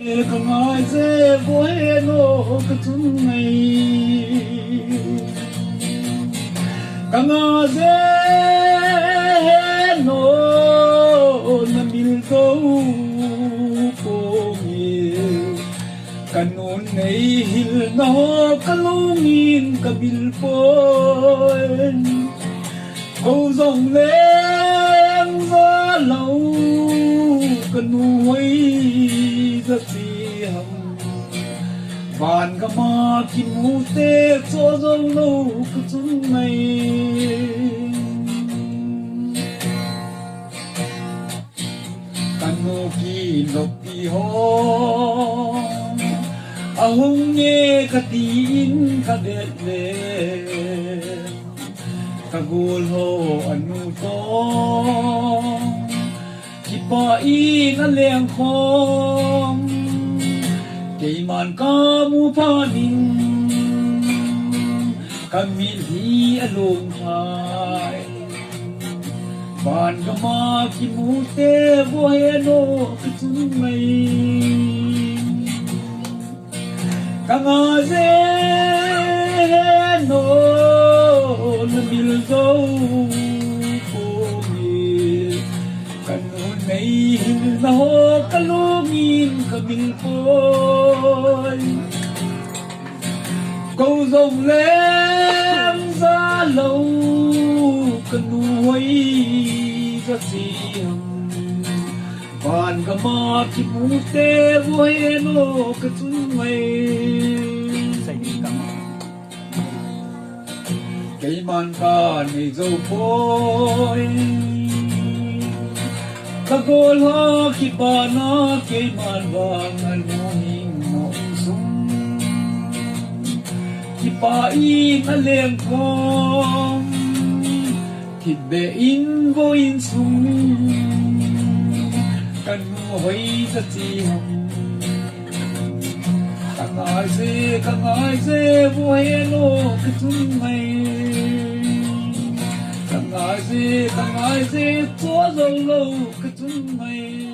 Không ai dễ với nó cái chúng mày Càng dễ nó nằmbil câu cô nhiều Càng ôn này hil nó cả lungin cả bil phôi Câu dòng lên ra lâu Càng nuôi rất gì hồng Vàn cả mà kim hú tê cho dâu lâu cứ chúng mày Càng nô kỳ lộc kỳ hò hông nghe cả tin cả đẹp lên Cả gôl hò anu to Kipa in an leng khom Kay man kamu panin Kami hi along hai Ban kama kimute bueno kutumay Kangaze no nabil go Này hình nó cả lungin cả mình phôi Câu rồng lên ra lâu Cả nuôi ra gì hồng Bàn cả mà kịp mũ tê vui nó cả chúng mày Cái màn ca này dâu phôi Kagol ho kipana kay manbangan mohing nongsung Kipai kaleng kong Kibein goin sung Kanuhoy sa tihang Kangay se bueno katumay Kangai se cho dâu lâu cái chúng mày